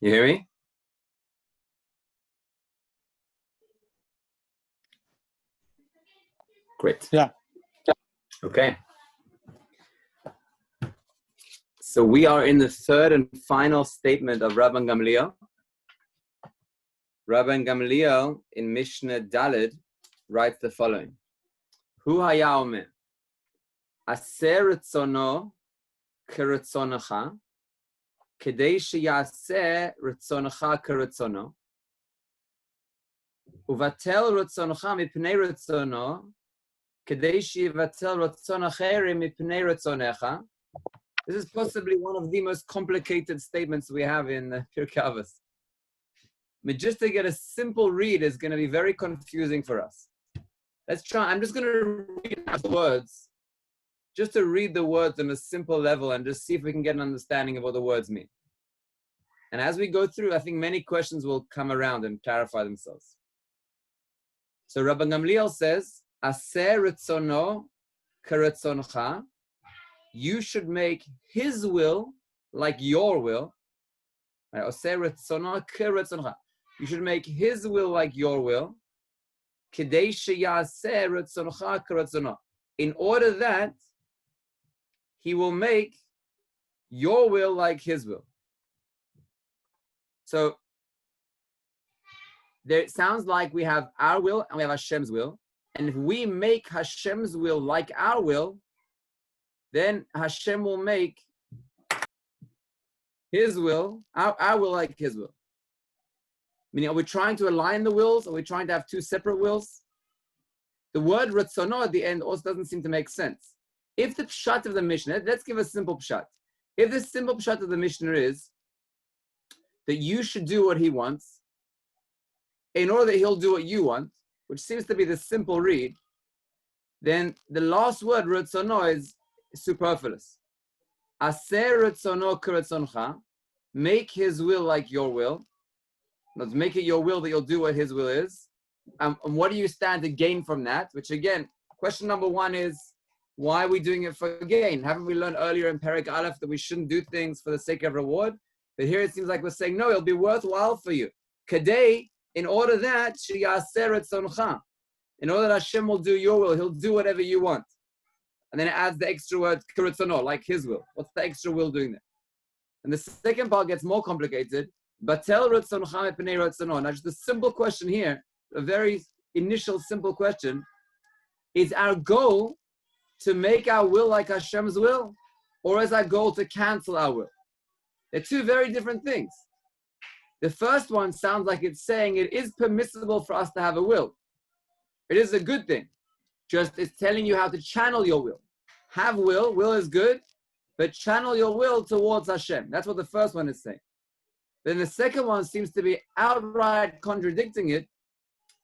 You hear me? Great. Yeah. Okay. So we are in the third and final statement of Rabban Gamliel. Rabban Gamliel in Mishnah Daled writes the following: Hu haya omer, aser ritzono keritzonecha, kedei sheyaseh ritzonecha keritzono, uvatel ritzonecha mipnei ritzono, kedei sheyivatel ritzon acherim mipnei ritzonecha. This is possibly one of the most complicated statements we have in the Pirkei Avos. But just to get a simple read is going to be very confusing for us. Let's try. I'm just going to read the words, just to read the words on a simple level and just see if we can get an understanding of what the words mean. And as we go through, I think many questions will come around and clarify themselves. So Rabban Gamliel says, Aseh ritzono keretzoncha. You should make his will like your will. You should make his will like your will. In order that he will make your will like his will. So there, it sounds like we have our will and we have Hashem's will. And if we make Hashem's will like our will, then Hashem will make his will, our will like his will. Meaning, are we trying to align the wills? Are we trying to have two separate wills? The word Ratzono at the end also doesn't seem to make sense. If the pshat of the Mishnah, let's give a simple pshat. If the simple pshat of the Mishnah is that you should do what he wants in order that he'll do what you want, which seems to be the simple read, then the last word, Ratzono, is superfluous. Aser Ratzono keretzoncha, make his will like your will. Let's make it your will that you'll do what his will is. And what do you stand to gain from that? Which again, question number one is, why are we doing it for gain? Haven't we learned earlier in Pirkei Aleph that we shouldn't do things for the sake of reward? But here it seems like we're saying, no, it'll be worthwhile for you. Kadei, in order that, sheyaseh retzoncha, in order that Hashem will do your will, he'll do whatever you want. And then it adds the extra word, keretzono, like his will. What's the extra will doing there? And the second part gets more complicated. Batel retzoncha mipnei retzono. Now just a simple question here, a very initial simple question. Is our goal to make our will like Hashem's will? Or is our goal to cancel our will? They're two very different things. The first one sounds like it's saying it is permissible for us to have a will. It is a good thing. Just it's telling you how to channel your will. Have will is good, but channel your will towards Hashem. That's what the first one is saying. Then the second one seems to be outright contradicting it,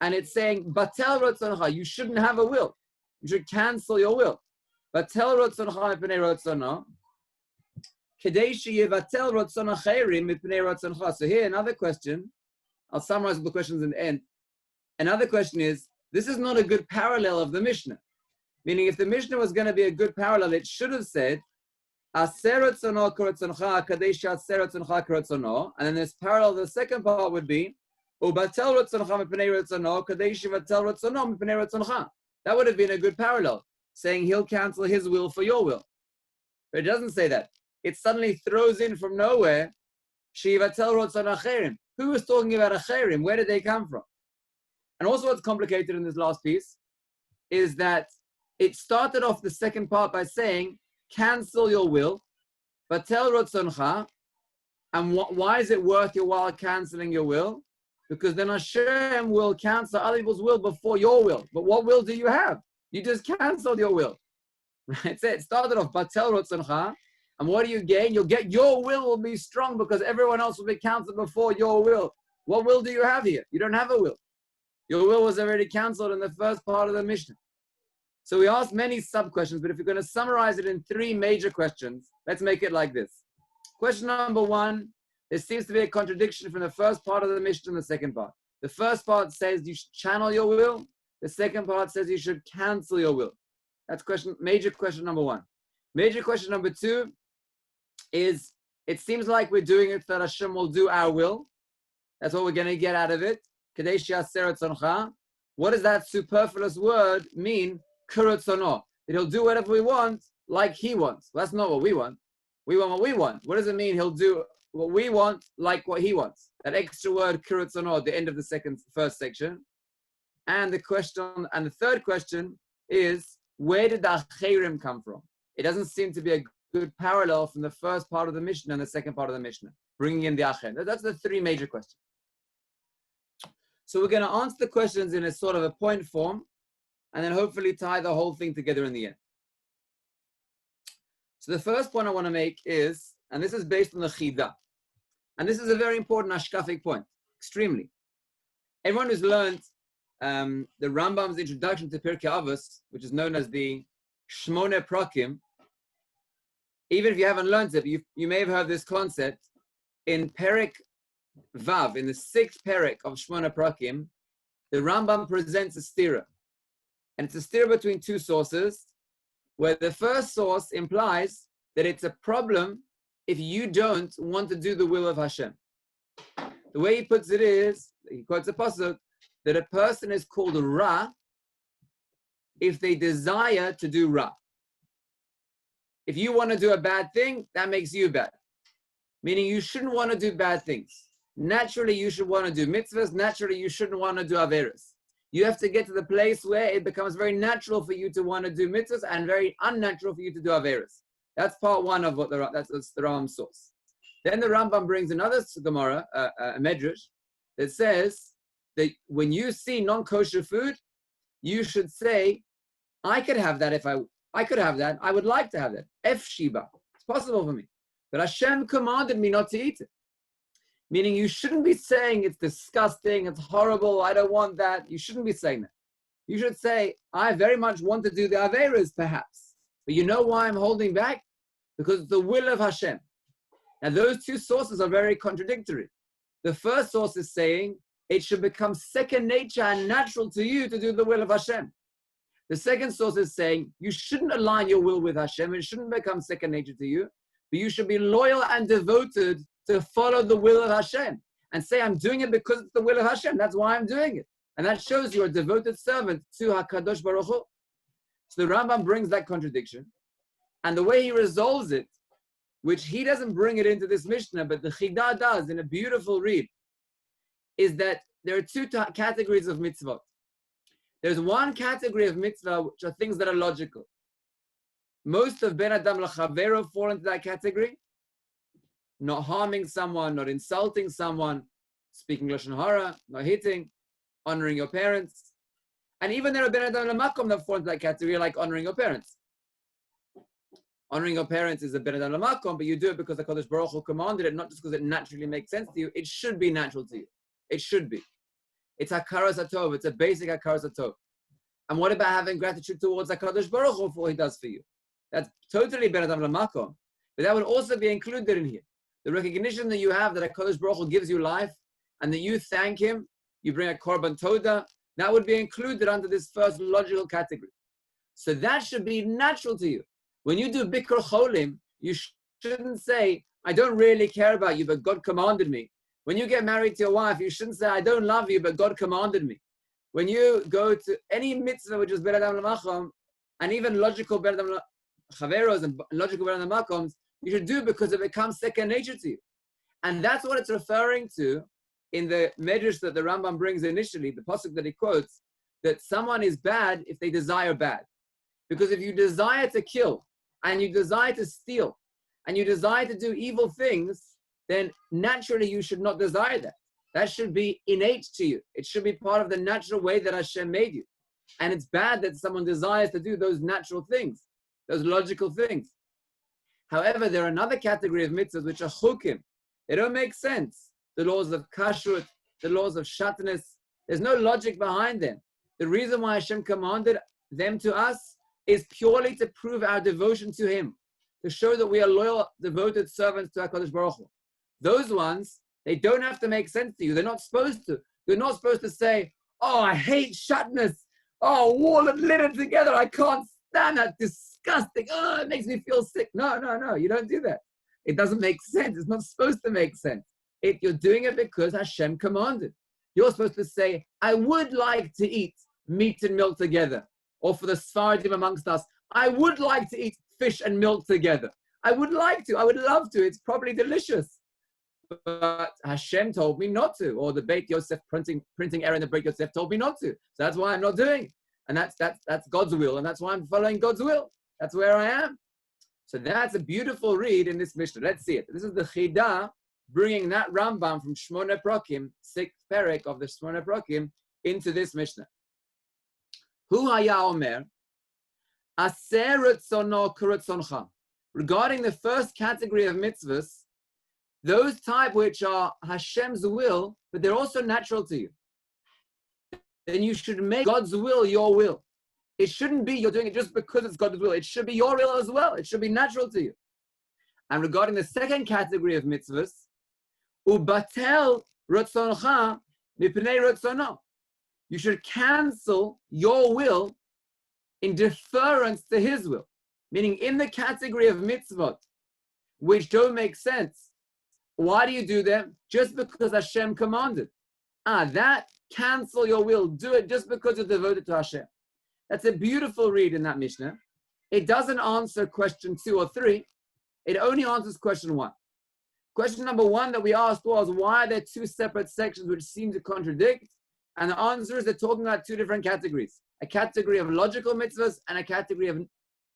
and it's saying, Batel rotzoncha, you shouldn't have a will. You should cancel your will. Batel rotzoncha mipnei rotzono, kedei sheyivatel rotzon acherim mipnei rotzoncha. So here, another question. I'll summarize the questions in the end. Another question is, this is not a good parallel of the Mishnah. Meaning, if the Mishnah was going to be a good parallel, it should have said, Aser rotzono keretzoncha, kadei she'aser rotzoncha keretzono. And then this parallel, the second part would be, Ubatel rotzoncha mipnei rotzono, kadei she'vatel rotzono mipnei rotzoncha. That would have been a good parallel, saying he'll cancel his will for your will. But it doesn't say that. It suddenly throws in from nowhere, she'vatel rotzon acherim. Who was talking about acherim? Where did they come from? And also what's complicated in this last piece is that it started off the second part by saying, cancel your will, but tell rotzoncha. And why is it worth your while canceling your will? Because then Hashem will cancel other people's will before your will. But what will do you have? You just canceled your will. Right? So it started off, but tell rotzoncha. And what do you gain? You'll get your will be strong because everyone else will be canceled before your will. What will do you have here? You don't have a will. Your will was already canceled in the first part of the Mishnah. So we asked many sub-questions, but if you're going to summarize it in three major questions, let's make it like this. Question number one, there seems to be a contradiction from the first part of the Mishnah and the second part. The first part says you should channel your will. The second part says you should cancel your will. That's major question number one. Major question number two is It seems like we're doing it that Hashem will do our will. That's what we're going to get out of it. Kadesh Yaser Tzoncha. What does that superfluous word mean? Kurotzono. That he'll do whatever we want, like he wants. Well, that's not what we want. We want what we want. What does it mean? He'll do what we want, like what he wants. That extra word kurotzono at the end of the first section. And the third question is, where did the acherim come from? It doesn't seem to be a good parallel from the first part of the Mishnah and the second part of the Mishnah, bringing in the acher. That's the three major questions. So we're going to answer the questions in a sort of a point form, and then hopefully tie the whole thing together in the end. So the first point I want to make is, and this is based on the Chida, and this is a very important ashkafic point, extremely. Everyone who's learned the Rambam's introduction to Pirkei Avos, which is known as the Shmone Prakim, even if you haven't learned it, you may have heard this concept in Perek Vav, in the 6th Perek of Shmone Prakim. The Rambam presents a stira, and it's a stira between two sources, where the first source implies that it's a problem if you don't want to do the will of Hashem. The way he puts it is, he quotes a pasuk, that a person is called Ra if they desire to do Ra. If you want to do a bad thing, that makes you bad. Meaning you shouldn't want to do bad things. Naturally, you should want to do mitzvahs. Naturally, you shouldn't want to do averos. You have to get to the place where it becomes very natural for you to want to do mitzvahs and very unnatural for you to do averos. That's part one of what that's the Rambam source. Then the Rambam brings another Gemara, a medrash, that says that when you see non-kosher food, you should say, I could have that if I could have that. I would like to have that. F Shiba. It's possible for me. But Hashem commanded me not to eat it. Meaning you shouldn't be saying it's disgusting, it's horrible, I don't want that. You shouldn't be saying that. You should say, I very much want to do the Averas perhaps. But you know why I'm holding back? Because it's the will of Hashem. Now those two sources are very contradictory. The first source is saying it should become second nature and natural to you to do the will of Hashem. The second source is saying you shouldn't align your will with Hashem. It shouldn't become second nature to you. But you should be loyal and devoted to follow the will of Hashem. And say, I'm doing it because it's the will of Hashem. That's why I'm doing it. And that shows you're a devoted servant to HaKadosh Baruch Hu. So the Rambam brings that contradiction. And the way he resolves it, which he doesn't bring it into this Mishnah, but the Chida does in a beautiful read, is that there are two categories of mitzvot. There's one category of mitzvah, which are things that are logical. Most of Ben Adam L'Chavero fall into that category. Not harming someone, not insulting someone, speaking Lashon Hara, not hitting, honoring your parents. And even there are Ben Adam L'Makom that fall into that category, like honoring your parents. Honoring your parents is a Ben Adam L'Makom, but you do it because the Kadosh Baruch Hu commanded it, not just because it naturally makes sense to you. It should be natural to you. It should be. It's Hakaras HaTov. It's a basic Hakaras HaTov. And what about having gratitude towards HaKadosh Baruch Hu for what he does for you? That's totally Ben Adam L'Makom. But that would also be included in here. The recognition that you have that HaKadosh Baruch Hu gives you life and that you thank him, you bring a Korban Toda, that would be included under this first logical category. So that should be natural to you. When you do Bikur Cholim, you shouldn't say, I don't really care about you, but God commanded me. When you get married to your wife, you shouldn't say, I don't love you, but God commanded me. When you go to any mitzvah, which is Ben Adam L'Machom, and even logical Ben Adam Chaveros and logical Ben Adam Makoms, you should do because it becomes second nature to you. And that's what it's referring to in the medrash that the Rambam brings initially, the pasuk that he quotes, that someone is bad if they desire bad. Because if you desire to kill, and you desire to steal, and you desire to do evil things, then naturally you should not desire that. That should be innate to you. It should be part of the natural way that Hashem made you. And it's bad that someone desires to do those natural things, those logical things. However, there are another category of mitzvahs which are chukim. They don't make sense. The laws of kashrut, the laws of shatnez, there's no logic behind them. The reason why Hashem commanded them to us is purely to prove our devotion to him, to show that we are loyal, devoted servants to HaKadosh Baruch Hu. Those ones, they don't have to make sense to you. They're not supposed to. You're not supposed to say, oh, I hate shatnez. Oh, wall and linen together. I can't stand that. Disgusting. Oh, it makes me feel sick. No. You don't do that. It doesn't make sense. It's not supposed to make sense. You're doing it because Hashem commanded. You're supposed to say, I would like to eat meat and milk together. Or for the Sfaradim amongst us, I would like to eat fish and milk together. I would like to. I would love to. It's probably delicious. But Hashem told me not to. Or the Beit Yosef printing error in the Beit Yosef told me not to. So that's why I'm not doing it. And that's God's will. And that's why I'm following God's will. That's where I am. So that's a beautiful read in this Mishnah. Let's see it. This is the Chidah, bringing that Rambam from Shmona Prokim, 6th Perek of the Shmona Prokim, into this Mishnah. Hu haya omer, aser retzono k'retzoncha. Regarding the first category of mitzvahs, those type which are Hashem's will, but they're also natural to you, then you should make God's will your will. It shouldn't be you're doing it just because it's God's will. It should be your will as well. It should be natural to you. And regarding the second category of mitzvahs, ubatel retzoncha mipnei retzono. You should cancel your will in deference to His will. Meaning in the category of mitzvot, which don't make sense, why do you do them? Just because Hashem commanded. That cancel your will. Do it just because you're devoted to Hashem. That's a beautiful read in that Mishnah. It doesn't answer question 2 or 3. It only answers question 1. Question number 1 that we asked was, why are there 2 separate sections which seem to contradict? And the answer is they're talking about 2 different categories. A category of logical mitzvahs and a category of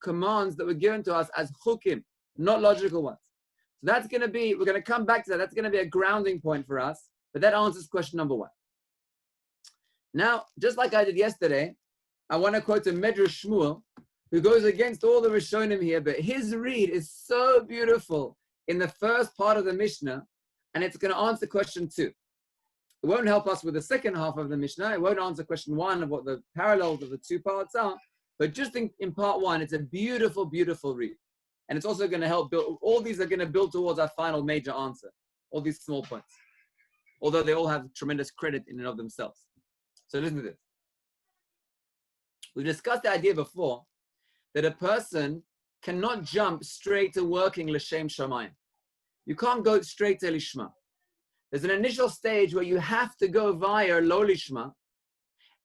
commands that were given to us as chukim, not logical ones. So that's going to be, we're going to come back to that. That's going to be a grounding point for us. But that answers question number 1. Now, just like I did yesterday, I want to quote a Medrash Shmuel, who goes against all the Rishonim here, but his read is so beautiful in the first part of the Mishnah, and it's going to answer question 2. It won't help us with the second half of the Mishnah. It won't answer question 1 of what the parallels of the 2 parts are, but just in part 1, it's a beautiful, beautiful read. And it's also going to help build, all these are going to build towards our final major answer, all these small points, although they all have tremendous credit in and of themselves. So listen to this. We've discussed the idea before that a person cannot jump straight to working l'shem shamayim. You can't go straight to lishma. There's an initial stage where you have to go via lo lishma,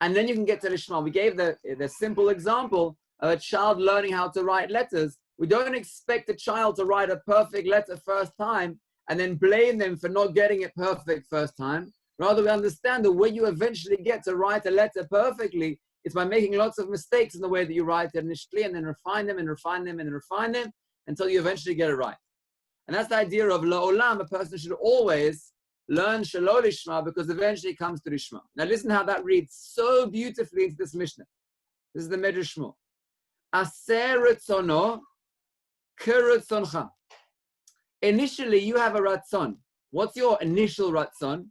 and then you can get to lishma. We gave the simple example of a child learning how to write letters. We don't expect a child to write a perfect letter first time and then blame them for not getting it perfect first time. Rather, we understand that when you eventually get to write a letter perfectly, it's by making lots of mistakes in the way that you write it initially, and then refine them and refine them and refine them until you eventually get it right. And that's the idea of la'olam. A person should always learn shelo lishma because eventually it comes to lishma. Now listen how that reads so beautifully into this Mishnah. This is the Medrash Shmuel. Aser retzono k'retzoncha. Initially, you have a ratzon. What's your initial ratzon?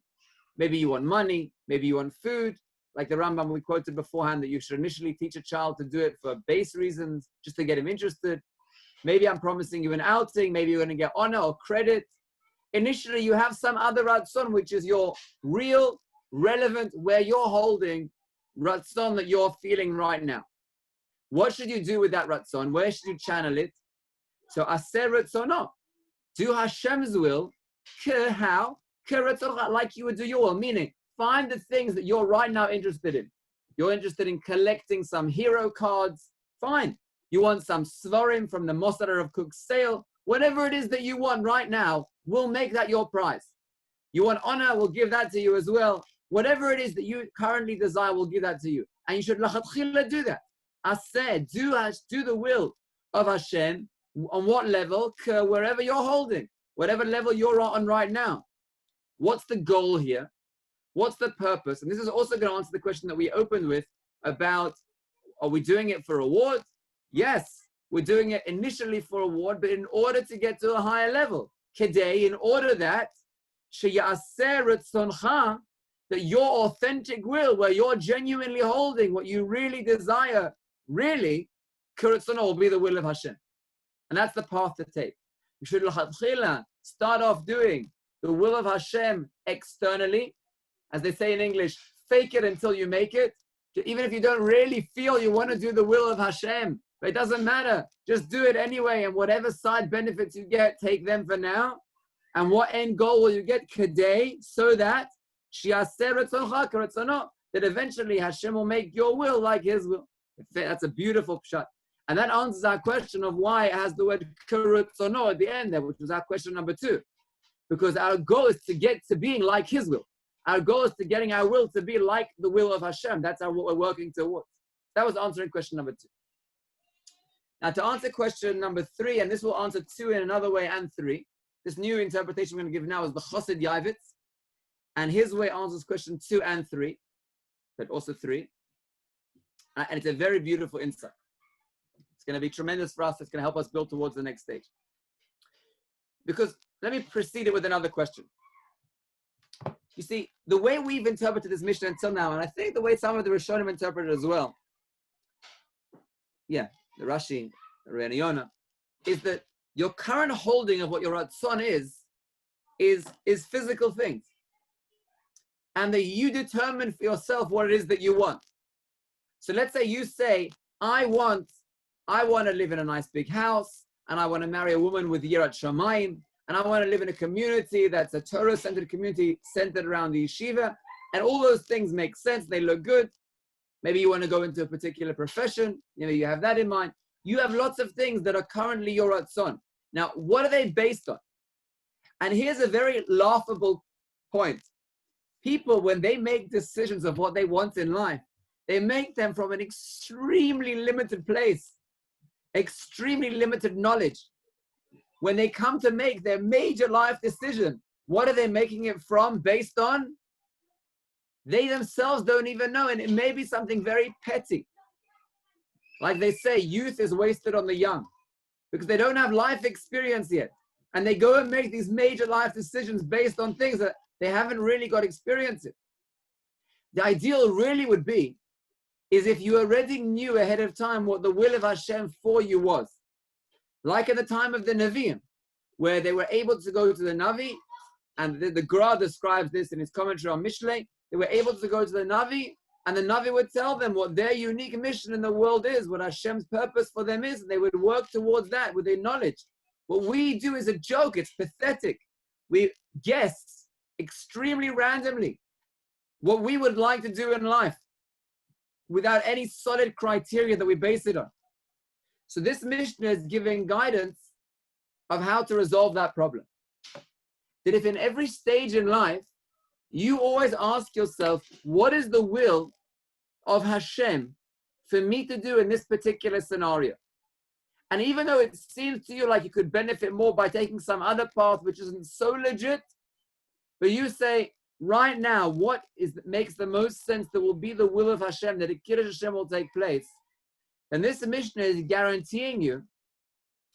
Maybe you want money. Maybe you want food. Like the Rambam we quoted beforehand, that you should initially teach a child to do it for base reasons, just to get him interested. Maybe I'm promising you an outing. Maybe you're going to get honor or credit. Initially, you have some other ratzon, which is your real, relevant, where you're holding ratzon that you're feeling right now. What should you do with that ratzon? Where should you channel it? So, aser ratzono. Do Hashem's will, how? Like you would do your will, meaning find the things that you're right now interested in. You're interested in collecting some hero cards. Fine. You want some svarim from the Mossad of Cook's sale. Whatever it is that you want right now, we'll make that your prize. You want honor, we'll give that to you as well. Whatever it is that you currently desire, we'll give that to you. And you should lachatchila do that. Aseh, do the will of Hashem. On what level? Wherever you're holding. Whatever level you're on right now. What's the goal here? What's the purpose? And this is also going to answer the question that we opened with about, are we doing it for reward? Yes, we're doing it initially for reward, but in order to get to a higher level. Kedei, in order that, sheyaseh retzoncha, that your authentic will, where you're genuinely holding what you really desire, really, k'retzonah will be the will of Hashem. And that's the path to take. You should start off doing the will of Hashem externally. As they say in English, fake it until you make it. Even if you don't really feel you want to do the will of Hashem, But it doesn't matter. Just do it anyway. And whatever side benefits you get, take them for now. And what end goal will you get? Kedei, so that that eventually Hashem will make your will like His will. That's a beautiful pshat. And that answers our question of why it has the word keretzono at the end there, which was our question number 2. Because our goal is to get to being like His will. Our goal is to getting our will to be like the will of Hashem. That's what we're working towards. That was answering question number 2. Now to answer question number 3, and this will answer 2 in another way and 3, this new interpretation we're going to give now is the Chassid Yavitz. And his way answers question 2 and 3, but also 3. And it's a very beautiful insight. It's going to be tremendous for us. It's going to help us build towards the next stage. Because let me precede it with another question. You see, the way we've interpreted this Mishnah until now, and I think the way some of the Rishonim interpreted it as well, the Rashi, the Re'eh Yonah, is that your current holding of what your Ratzon is physical things. And that you determine for yourself what it is that you want. So let's say you say, I want to live in a nice big house, and I want to marry a woman with Yirat Shamayim, and I want to live in a community that's a Torah-centered community centered around the yeshiva, and all those things make sense, they look good. Maybe you want to go into a particular profession, you have that in mind. You have lots of things that are currently your Ratzon. Now, what are they based on? And here's a very laughable point. People, when they make decisions of what they want in life, they make them from an extremely limited place, extremely limited knowledge. When they come to make their major life decision, what are they making it from, based on? They themselves don't even know, and it may be something very petty. Like they say, youth is wasted on the young, because they don't have life experience yet. And they go and make these major life decisions based on things that they haven't really got experience in. The ideal really would be is if you already knew ahead of time what the will of Hashem for you was. Like at the time of the Nevi'im, where they were able to go to the Navi, and the Gra describes this in his commentary on Mishle. They were able to go to the Navi, and the Navi would tell them what their unique mission in the world is, what Hashem's purpose for them is, and they would work towards that with their knowledge. What we do is a joke, it's pathetic. We guess extremely randomly what we would like to do in life without any solid criteria that we base it on. So this Mishnah is giving guidance of how to resolve that problem. That if in every stage in life, you always ask yourself, what is the will of Hashem for me to do in this particular scenario? And even though it seems to you like you could benefit more by taking some other path which isn't so legit, but you say, right now, what makes the most sense that will be the will of Hashem, that the Kiddush Hashem will take place? And this Mishnah is guaranteeing you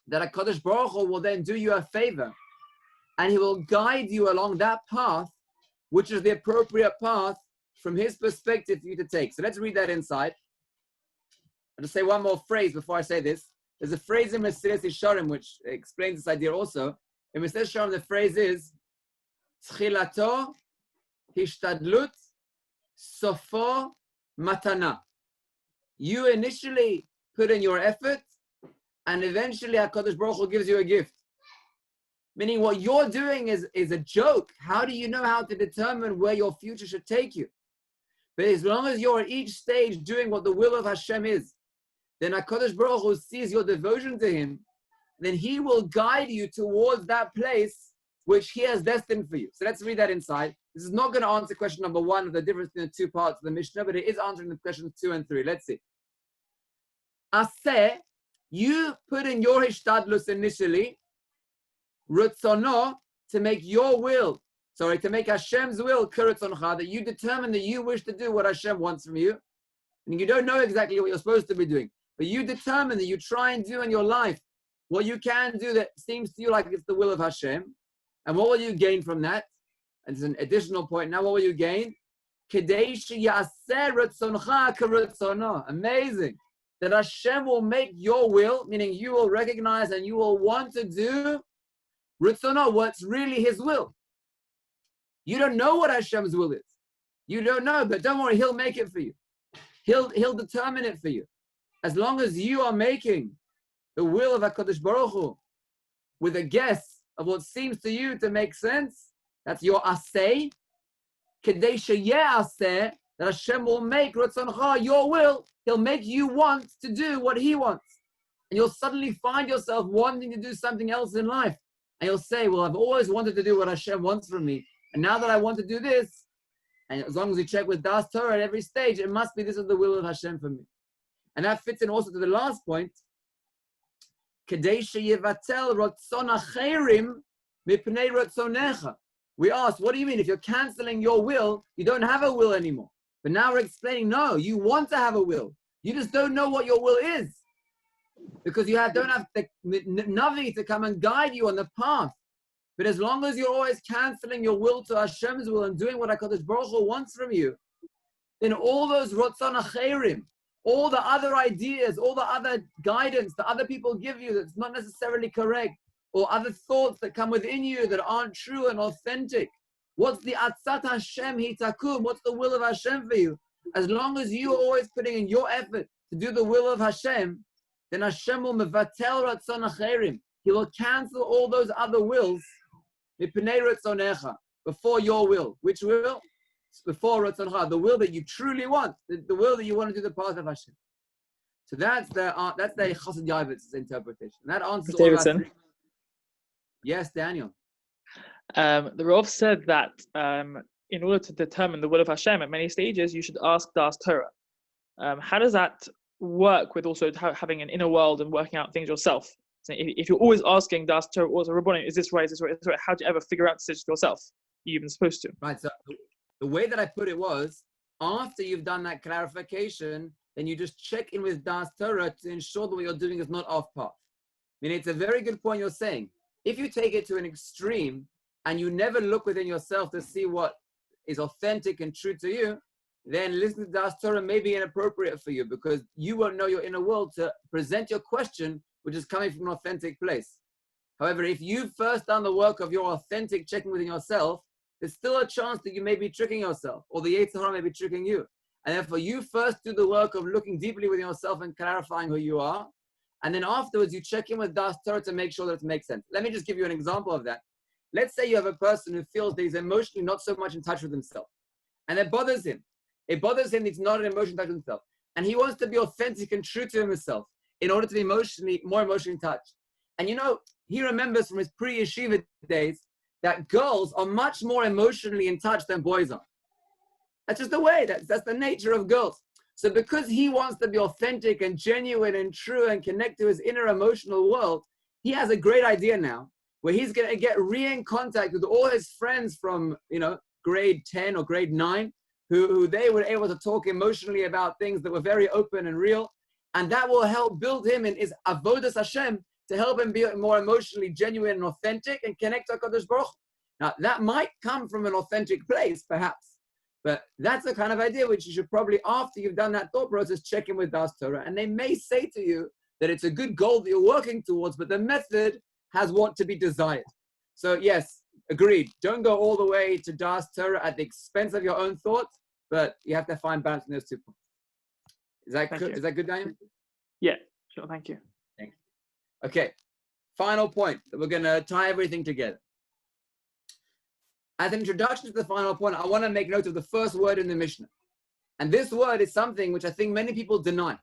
that HaKadosh Baruch Hu will then do you a favor, and He will guide you along that path, which is the appropriate path from His perspective for you to take. So let's read that inside. I'll just say one more phrase before I say this. There's a phrase in Mesilas Yesharim which explains this idea also. In Mesilas Yesharim, the phrase is, Tchilato hishtadlut sofo matana. You initially put in your effort, and eventually HaKadosh Baruch Hu gives you a gift. Meaning what you're doing is a joke. How do you know how to determine where your future should take you? But as long as you're at each stage doing what the will of Hashem is, then HaKadosh Baruch Hu sees your devotion to Him, then He will guide you towards that place which He has destined for you. So let's read that inside. This is not going to answer question number 1 of the difference in the 2 parts of the Mishnah, but it is answering the questions 2 and 3. Let's see. Aseh, you put in your hishtadlus initially, Rutzono, to make your will, to make Hashem's will, Kiritzoncha, that you determine that you wish to do what Hashem wants from you. And you don't know exactly what you're supposed to be doing, but you determine that you try and do in your life what you can do that seems to you like it's the will of Hashem. And what will you gain from that? And it's an additional point. Now, what will you gain? Amazing. That Hashem will make your will, meaning you will recognize and you will want to do Ritzono, what's really His will. You don't know what Hashem's will is. You don't know, but don't worry, He'll make it for you. He'll determine it for you. as long as you are making the will of HaKadosh Baruch Hu with a guess of what seems to you to make sense, that's your aseh. Kedei sheyeh aseh, that Hashem will make Ratzoncha, your will. He'll make you want to do what He wants. And you'll suddenly find yourself wanting to do something else in life. And you'll say, well, I've always wanted to do what Hashem wants from me. And now that I want to do this, and as long as you check with Das Torah at every stage, it must be this is the will of Hashem for me. And that fits in also to the last point. Kedei sheyevatel ratzon acherim mipnei ratzonecha. We ask, what do you mean? If you're canceling your will, you don't have a will anymore. But now we're explaining, no, you want to have a will. You just don't know what your will is. Because you don't have the Navi to come and guide you on the path. But as long as you're always canceling your will to Hashem's will and doing what HaKadosh Baruch Hu wants from you, then all those Ratzon Acherim, all the other ideas, all the other guidance that other people give you that's not necessarily correct, or other thoughts that come within you that aren't true and authentic. What's the Atzat Hashem Hitakum? What's the will of Hashem for you? As long as you are always putting in your effort to do the will of Hashem, then Hashem will mevatel ratzon acherim. He will cancel all those other wills mipnei ratzonecha, before your will. Which will? Before ratzoncha, the will that you truly want, the will that you want to do the path of Hashem. So that's the Chassid Davidson's interpretation. And that answers Davidson. all of us. Yes, Daniel. The Rav said that in order to determine the will of Hashem at many stages, you should ask Das Torah. How does that work with also having an inner world and working out things yourself? So if you're always asking Das Torah, also Rabbanim, is this right? Is this right? Is this right? How do you ever figure out decisions yourself? You're even supposed to. Right. So the way that I put it was, after you've done that clarification, then you just check in with Das Torah to ensure that what you're doing is not off path. I mean, it's a very good point you're saying. If you take it to an extreme and you never look within yourself to see what is authentic and true to you, then listening to Das Torah may be inappropriate for you because you won't know your inner world to present your question, which is coming from an authentic place. However, if you've first done the work of your authentic checking within yourself, there's still a chance that you may be tricking yourself or the Yetzer Hara may be tricking you. And therefore, you first do the work of looking deeply within yourself and clarifying who you are. And then afterwards, you check in with Das Torah to make sure that it makes sense. Let me just give you an example of that. Let's say you have a person who feels that he's emotionally not so much in touch with himself. And it bothers him. It bothers him, he's not an emotional touch with himself. And he wants to be authentic and true to himself in order to be more emotionally in touch. And you know, he remembers from his pre-yeshiva days that girls are much more emotionally in touch than boys are. That's just the way, that's the nature of girls. So because he wants to be authentic and genuine and true and connect to his inner emotional world, he has a great idea now where he's going to get in contact with all his friends from, grade 10 or grade 9, who they were able to talk emotionally about things that were very open and real. And that will help build him in his avodas Hashem to help him be more emotionally genuine and authentic and connect to HaKadosh Baruch Hu. Now, that might come from an authentic place, perhaps. But that's the kind of idea which you should probably, after you've done that thought process, check in with Das Torah. And they may say to you that it's a good goal that you're working towards, but the method has what to be desired. So yes, agreed. Don't go all the way to Das Torah at the expense of your own thoughts, but you have to find balance in those 2 points. Is that good? Is that good, Daniel? Yeah, sure. Thank you. Thank you. Okay. Final point that we're going to tie everything together. As an introduction to the final point, I want to make note of the first word in the Mishnah. And this word is something which I think many people deny.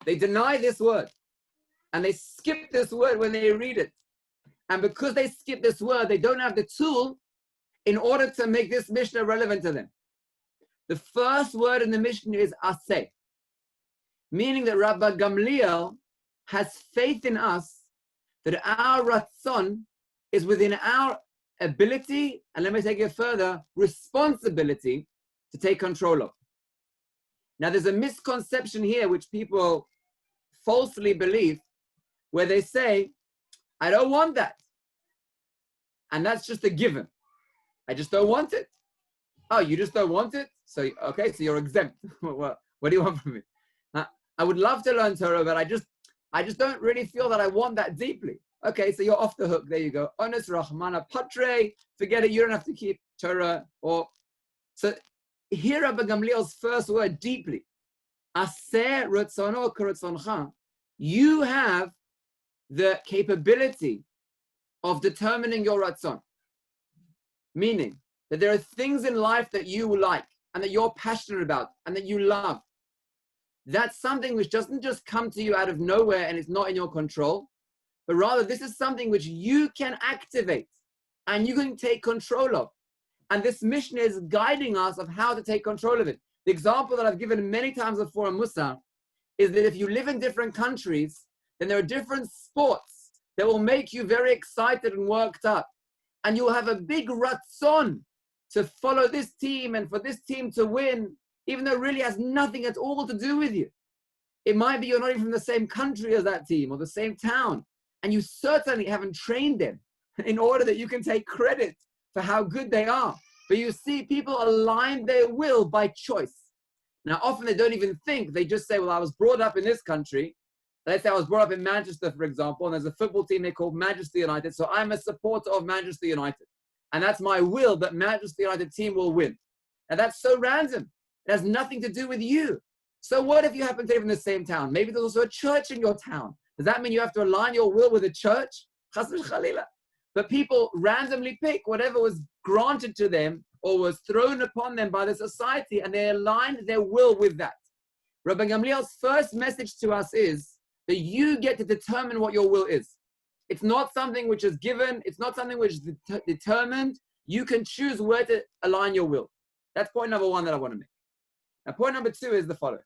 They deny this word. And they skip this word when they read it. And because they skip this word, they don't have the tool in order to make this Mishnah relevant to them. The first word in the Mishnah is aseh, meaning that Rabbi Gamliel has faith in us that our ratzon is within our ability, and let me take it further, responsibility to take control of. Now, there's a misconception here which people falsely believe, where they say, I don't want that. And that's just a given. I just don't want it. Oh, you just don't want it? So, okay, so you're exempt. What do you want from me? I would love to learn Torah, but I just don't really feel that I want that deeply. Okay, so you're off the hook. There you go. Ones Rahmana Patre. Forget it. You don't have to keep Torah. So here Rabbi Gamliel's first word, deeply. Aseh ratzono keratzoncha. You have the capability of determining your ratzon. Meaning that there are things in life that you like and that you're passionate about and that you love. That's something which doesn't just come to you out of nowhere and it's not in your control, but rather this is something which you can activate and you can take control of. And this Mishnah is guiding us of how to take control of it. The example that I've given many times before in Musar is that if you live in different countries, then there are different sports that will make you very excited and worked up. And you'll have a big ratzon to follow this team and for this team to win, even though it really has nothing at all to do with you. It might be you're not even from the same country as that team or the same town, and you certainly haven't trained them in order that you can take credit for how good they are. But you see, people align their will by choice. Now, often they don't even think, they just say, well, I was brought up in this country. Let's say I was brought up in Manchester, for example, and there's a football team they call Manchester United, so I'm a supporter of Manchester United. And that's my will that Manchester United team will win. And that's so random. It has nothing to do with you. So what if you happen to live in the same town? Maybe there's also a church in your town. Does that mean you have to align your will with a church? But people randomly pick whatever was granted to them or was thrown upon them by the society, and they aligned their will with that. Rabbi Gamliel's first message to us is that you get to determine what your will is. It's not something which is given. It's not something which is determined. You can choose where to align your will. That's point number one that I want to make. Now, point number two is the following.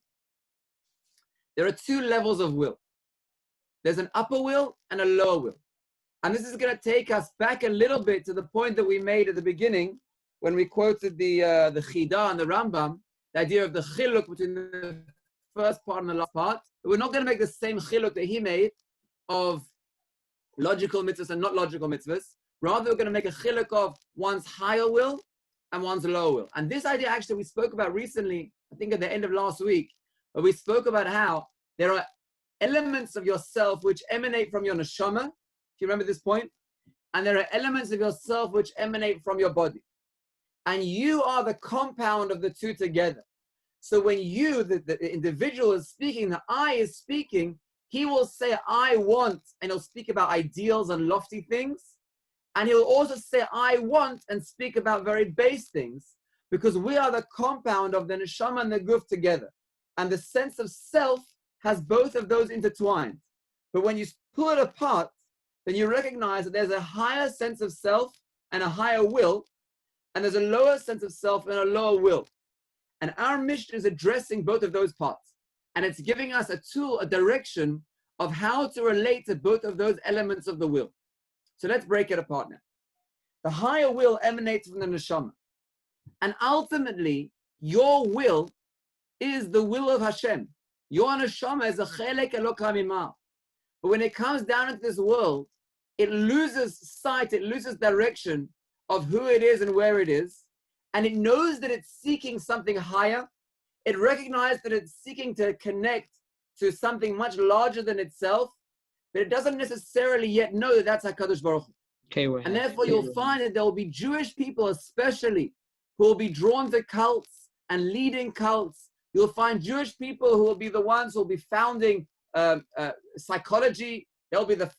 There are two levels of will. There's an upper will and a lower will. And this is going to take us back a little bit to the point that we made at the beginning when we quoted the Chida and the Rambam, the idea of the chiluk between the first part and the last part. But we're not going to make the same chiluk that he made of logical mitzvahs and not logical mitzvahs. Rather, we're going to make a chiluk of one's higher will and one's lower will. And this idea actually we spoke about recently, I think at the end of last week, where we spoke about how there are elements of yourself which emanate from your neshama, if you remember this point, and there are elements of yourself which emanate from your body. And you are the compound of the two together. So when you, the individual is speaking, the I is speaking, he will say, I want, and he'll speak about ideals and lofty things. And he'll also say, I want, and speak about very base things, because we are the compound of the neshama and the guf together. And the sense of self has both of those intertwined. But when you pull it apart, then you recognize that there's a higher sense of self and a higher will, and there's a lower sense of self and a lower will. And our mission is addressing both of those parts. And it's giving us a tool, a direction of how to relate to both of those elements of the will. So let's break it apart now. The higher will emanates from the neshama. And ultimately, your will is the will of Hashem. Your neshama is a chelek Eloka mimah. But when it comes down into this world, it loses sight, it loses direction of who it is and where it is. And it knows that it's seeking something higher. It recognizes that it's seeking to connect to something much larger than itself, but it doesn't necessarily yet know that that's HaKadosh Baruch Hu. And therefore you'll find that there will be Jewish people especially who will be drawn to cults and leading cults. You'll find Jewish people who will be the ones who will be founding psychology. There'll be the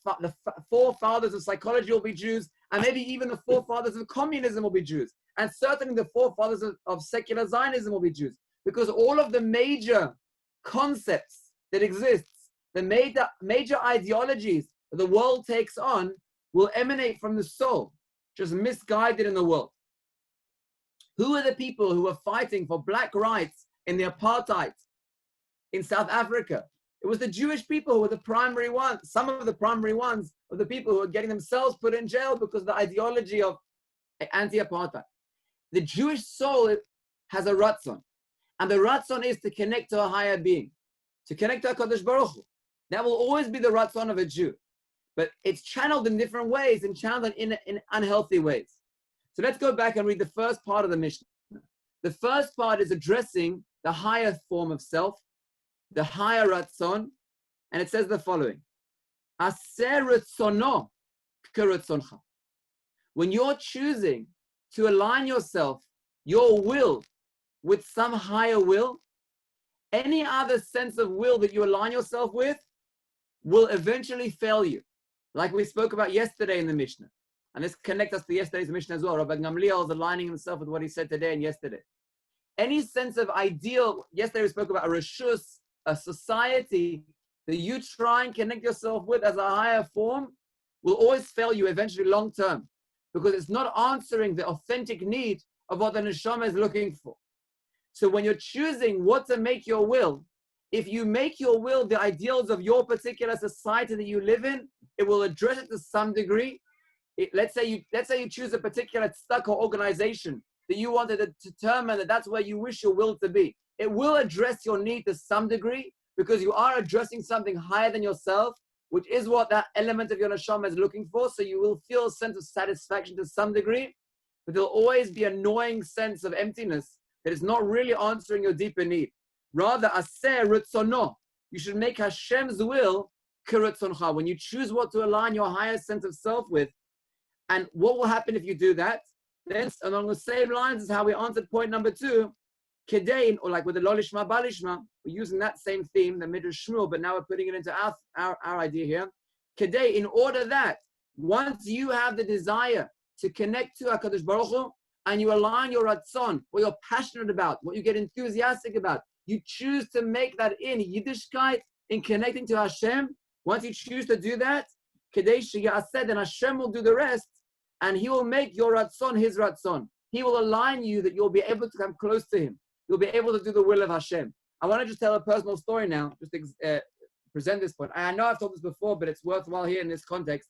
forefathers of psychology will be Jews, and maybe even the forefathers of communism will be Jews. And certainly the forefathers of secular Zionism will be Jews. Because all of the major concepts that exist, the major ideologies that the world takes on will emanate from the soul, just misguided in the world. Who are the people who are fighting for black rights in the apartheid in South Africa? It was the Jewish people who were the primary ones. Some of the primary ones were the people who were getting themselves put in jail because of the ideology of anti-apartheid. The Jewish soul has a ratzon. And the ratzon is to connect to a higher being, to connect to HaKadosh Baruch Hu. That will always be the ratzon of a Jew. But it's channeled in different ways and channeled in unhealthy ways. So let's go back and read the first part of the Mishnah. The first part is addressing the higher form of self, the higher ratzon, and it says the following. Aser ratzono keratzoncha. When you're choosing to align yourself, your will, with some higher will, Any other sense of will that you align yourself with will eventually fail you. Like we spoke about yesterday in the Mishnah. And this connects us to yesterday's Mishnah as well. Rabbi Gamliel is aligning himself with what he said today and yesterday. Any sense of ideal, yesterday we spoke about a reshus, a society that you try and connect yourself with as a higher form will always fail you eventually long term, because it's not answering the authentic need of what the neshama is looking for. So when you're choosing what to make your will, if you make your will the ideals of your particular society that you live in, it will address it to some degree. Let's say you choose a particular tzedakah or organization that you wanted to determine that that's where you wish your will to be. It will address your need to some degree because you are addressing something higher than yourself, which is what that element of your neshama is looking for. So you will feel a sense of satisfaction to some degree, but there'll always be an annoying sense of emptiness that is not really answering your deeper need. Rather, aseh ritzono, you should make Hashem's will kiritzoncha. When you choose what to align your higher sense of self with, and what will happen if you do that? Then, along the same lines as how we answered point number 2, kedein, or like with the lo lishma ba lishma, we're using that same theme, the Midrash Shmuel, but now we're putting it into our idea here. Kedei, in order that once you have the desire to connect to HaKadosh Baruch Hu, and you align your ratzon, what you're passionate about, what you get enthusiastic about, you choose to make that in Yiddishkeit, in connecting to Hashem. Once you choose to do that, Kedei sheyaseh, then Hashem will do the rest, and He will make your ratzon His ratzon. He will align you that you'll be able to come close to Him. You'll be able to do the will of Hashem. I want to just tell a personal story now, just to present this point. I know I've told this before, but it's worthwhile here in this context.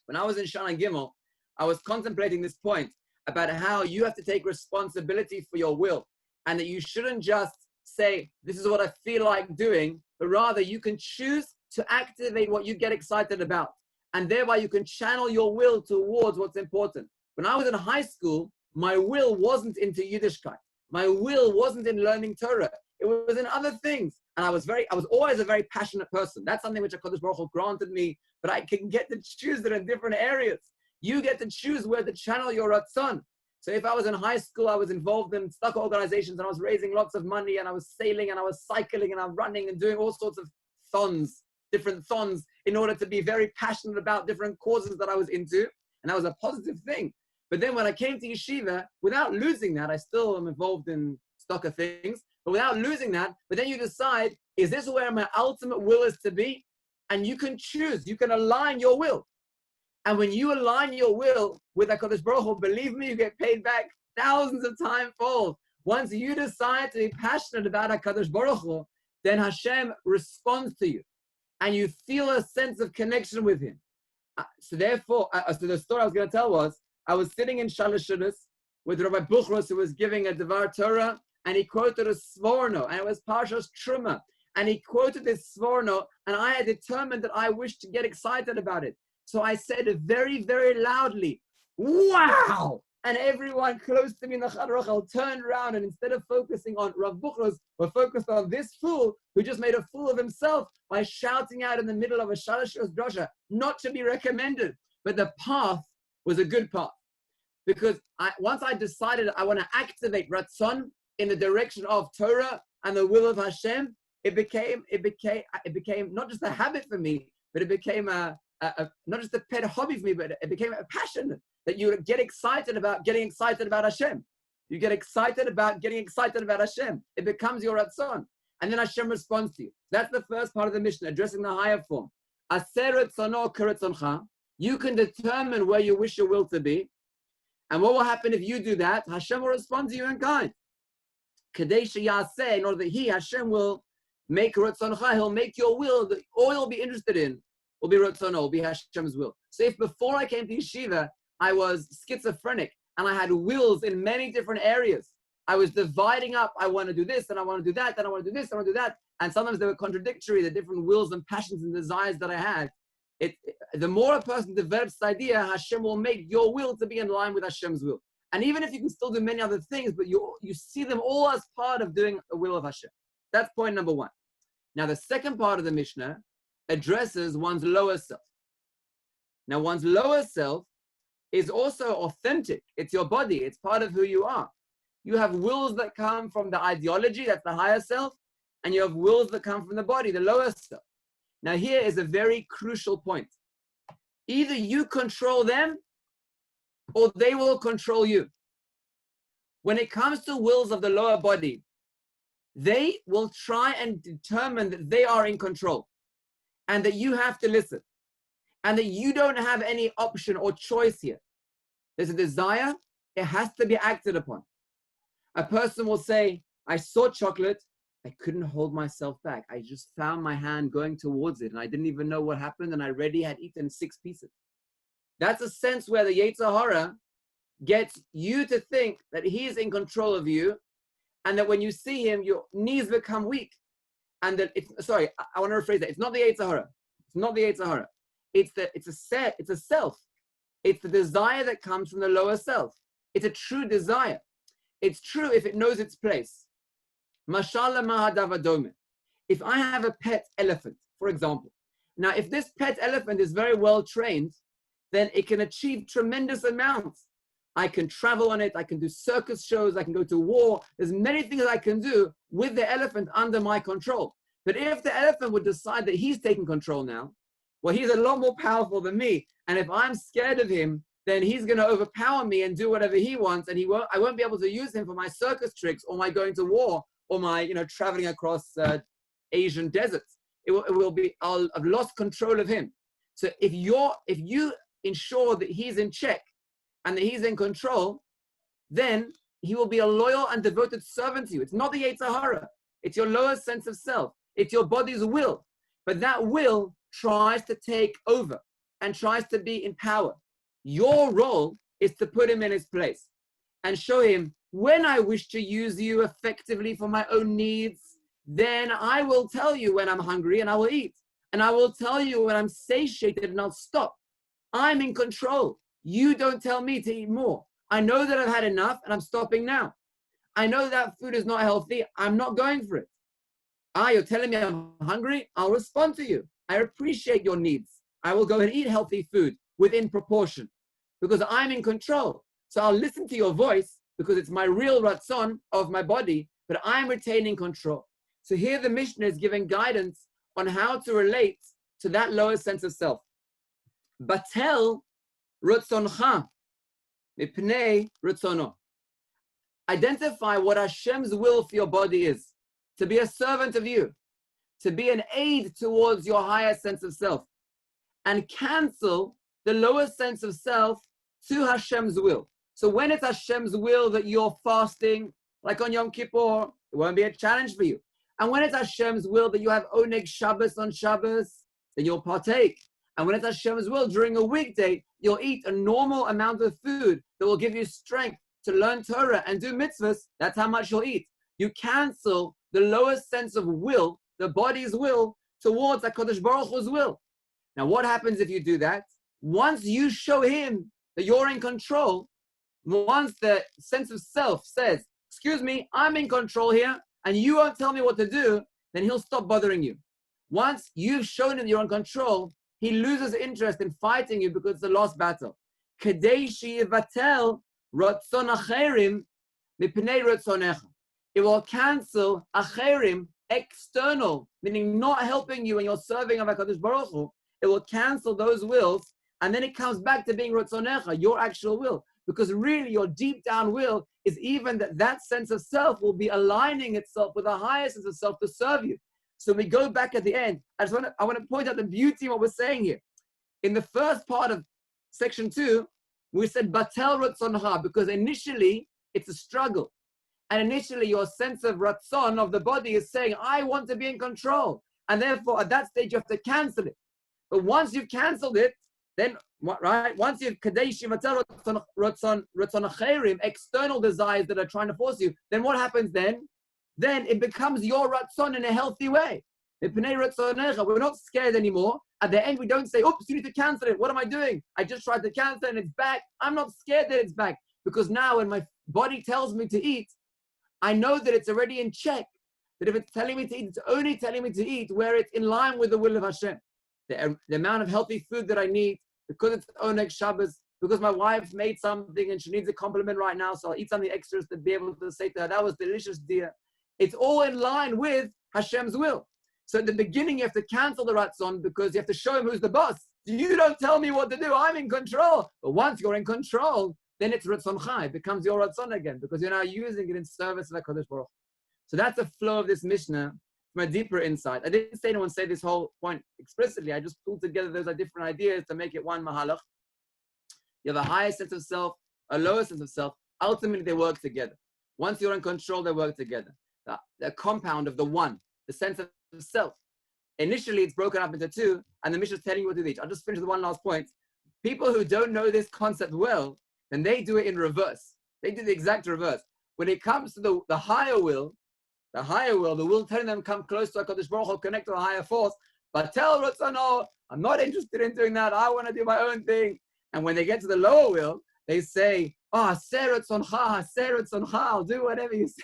When I was in Shana Gimel, I was contemplating this point about how you have to take responsibility for your will, and that you shouldn't just say, this is what I feel like doing, but rather you can choose to activate what you get excited about. And thereby you can channel your will towards what's important. When I was in high school, my will wasn't into Yiddishkeit. My will wasn't in learning Torah. It was in other things. And I was always a very passionate person. That's something which HaKadosh Baruch Hu granted me, but I can get to choose it in different areas. You get to choose where to channel your ratzon. So if I was in high school, I was involved in tzedakah organizations, and I was raising lots of money, and I was sailing, and I was cycling, and I'm running and doing all sorts of different thons, in order to be very passionate about different causes that I was into. And that was a positive thing. But then when I came to yeshiva, without losing that, I still am involved in tzedakah things, but without losing that, but then you decide, is this where my ultimate will is to be? And you can choose, you can align your will. And when you align your will with HaKadosh Baruch Hu, believe me, you get paid back thousands of timefold. Once you decide to be passionate about HaKadosh Baruch Hu, then Hashem responds to you. And you feel a sense of connection with Him. So therefore, so the story I was going to tell was, I was sitting in Shalosh Shudas with Rabbi Buchros, who was giving a Devar Torah, and he quoted a Sforno, and it was Parshas Truma. And he quoted this Sforno, and I had determined that I wished to get excited about it. So I said very, very loudly, wow! And everyone close to me in the Chad Rachel turned around, and instead of focusing on Rav Buchros, were focused on this fool who just made a fool of himself by shouting out in the middle of a Shalosh Shudas drasha, not to be recommended. But the path was a good path. Because once I decided I want to activate Ratzon in the direction of Torah and the will of Hashem, it became not just a habit for me, but it became not just a pet hobby for me, but it became a passion that you get excited about getting excited about Hashem. You get excited about getting excited about Hashem. It becomes your Ratzon. And then Hashem responds to you. That's the first part of the Mishnah, addressing the higher form. Aseh ritzono kiritzoncha. You can determine where you wish your will to be. And what will happen if you do that? Hashem will respond to you in kind. Kedei sheyaseh, in order that He, Hashem, will make ritzonocha, He'll make your will, that all you'll be interested in will be ritzono, will be Hashem's will. So if before I came to yeshiva, I was schizophrenic, and I had wills in many different areas, I was dividing up, I want to do this, and I want to do that, and I want to do this, and I want to do that, and sometimes they were contradictory, the different wills and passions and desires that I had. The more a person develops this idea, Hashem will make your will to be in line with Hashem's will. And even if you can still do many other things, but you see them all as part of doing the will of Hashem. That's point number 1. Now the second part of the Mishnah addresses one's lower self. Now one's lower self is also authentic. It's your body. It's part of who you are. You have wills that come from the ideology, that's the higher self, and you have wills that come from the body, the lower self. Now here is a very crucial point. Either you control them or they will control you. When it comes to wills of the lower body, they will try and determine that they are in control and that you have to listen and that you don't have any option or choice here. There's a desire, it has to be acted upon. A person will say, I saw chocolate, I couldn't hold myself back. I just found my hand going towards it and I didn't even know what happened and I already had eaten 6 pieces. That's a sense where the Yetzer Hara gets you to think that he's in control of you and that when you see him, your knees become weak. And that I want to rephrase that. It's not the Yetzer Hara. It's not the Yetzer Hara. It's a self. It's the desire that comes from the lower self. It's a true desire. It's true if it knows its place. Mashallah mahadavadome. If I have a pet elephant, for example, now if this pet elephant is very well trained, then it can achieve tremendous amounts. I can travel on it, I can do circus shows, I can go to war. There's many things I can do with the elephant under my control. But if the elephant would decide that he's taking control now, well, he's a lot more powerful than me. And if I'm scared of him, then he's going to overpower me and do whatever he wants. And I won't be able to use him for my circus tricks or my going to war or my, traveling across Asian deserts. I've lost control of him. So if you ensure that he's in check and that he's in control, then he will be a loyal and devoted servant to you. It's not the Yetzer Hara. It's your lower sense of self. It's your body's will. But that will tries to take over and tries to be in power. Your role is to put him in his place and show him, when I wish to use you effectively for my own needs, then I will tell you when I'm hungry and I will eat. And I will tell you when I'm satiated and I'll stop. I'm in control. You don't tell me to eat more. I know that I've had enough and I'm stopping now. I know that food is not healthy. I'm not going for it. You're telling me I'm hungry? I'll respond to you. I appreciate your needs. I will go and eat healthy food within proportion because I'm in control. So I'll listen to your voice because it's my real ratzon of my body, but I'm retaining control. So here the Mishnah is giving guidance on how to relate to that lower sense of self. Batel ratzoncha mipnei ratzono. Identify what Hashem's will for your body is. To be a servant of you. To be an aid towards your higher sense of self. And cancel the lower sense of self to Hashem's will. So when it's Hashem's will that you're fasting, like on Yom Kippur, it won't be a challenge for you. And when it's Hashem's will that you have Oneg Shabbos on Shabbos, then you'll partake. And when it's Hashem's will during a weekday, you'll eat a normal amount of food that will give you strength to learn Torah and do mitzvahs. That's how much you'll eat. You cancel the lowest sense of will, the body's will, towards HaKadosh Baruch Hu's will. Now, what happens if you do that? Once you show him that you're in control, once the sense of self says, excuse me, I'm in control here, and you won't tell me what to do, then he'll stop bothering you. Once you've shown him you're in control, he loses interest in fighting you because it's a lost battle. Kedei sheyivatel ratzon acherim mipnei ratzonecha. It will cancel acherim, external, meaning not helping you when you're serving of HaKadosh Baruch Hu. It will cancel those wills, and then it comes back to being ratzonecha, your actual will. Because really your deep down will is even that sense of self will be aligning itself with a higher sense of self to serve you. So we go back at the end. I want to point out the beauty of what we're saying here. In the first part of section 2, we said batel ratzoncha, because initially it's a struggle. And initially your sense of ratzon of the body is saying, I want to be in control. And therefore at that stage you have to cancel it. But once you've canceled it, then right? Once you've kadesh vatel ratzon acherim, external desires that are trying to force you, then what happens then? Then it becomes your ratzon in a healthy way. We're not scared anymore. At the end, we don't say, oops, you need to cancel it. What am I doing? I just tried to cancel it and it's back. I'm not scared that it's back. Because now when my body tells me to eat, I know that it's already in check. That if it's telling me to eat, it's only telling me to eat where it's in line with the will of Hashem. The amount of healthy food that I need, because it's Oneg Shabbos, because my wife made something and she needs a compliment right now, so I'll eat something extra to be able to say to her, that was delicious, dear. It's all in line with Hashem's will. So at the beginning, you have to cancel the Ratzon because you have to show him who's the boss. You don't tell me what to do. I'm in control. But once you're in control, then it's Ratzoncha. It becomes your Ratzon again because you're now using it in service of HaKadosh Baruch. So that's the flow of this Mishnah from a deeper insight. I didn't say anyone say this whole point explicitly. I just pulled together those different ideas to make it one mahalach. You have a higher sense of self, a lower sense of self. Ultimately, they work together. Once you're in control, they work together. The compound of the one, the sense of self. Initially, it's broken up into two, and the Mishnah is telling you what to do each. I'll just finish with one last point. People who don't know this concept well, then they do it in reverse. They do the exact reverse. When it comes to the higher will, the will telling them come close to HaKadosh Baruch Hu, connect to a higher force, but tell Ratzano, I'm not interested in doing that, I want to do my own thing. And when they get to the lower will, they say, oh, I'll do whatever you say.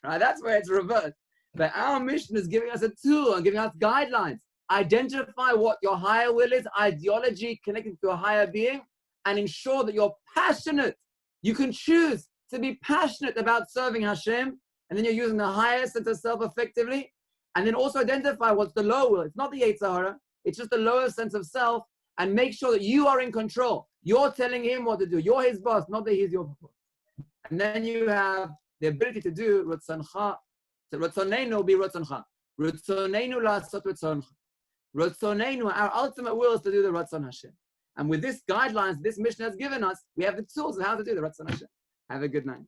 Right? That's where it's reversed. But our mission is giving us a tool and giving us guidelines. Identify what your higher will is, ideology connected to a higher being, and ensure that you're passionate. You can choose to be passionate about serving Hashem, and then you're using the higher sense of self effectively. And then also identify what's the lower will. It's not the Yetzer Hara, it's just the lower sense of self, and make sure that you are in control. You're telling him what to do. You're his boss, not that he's your boss. And then you have the ability to do Ratzoncha. So Ratzonenu will be Ratzoncha. Ratzonenu la'asot Ratzoncha. Ratzonenu, our ultimate will is to do the Ratzon Hashem. And with this guidelines, this mission has given us, we have the tools of how to do the Ratzon Hashem. Have a good night.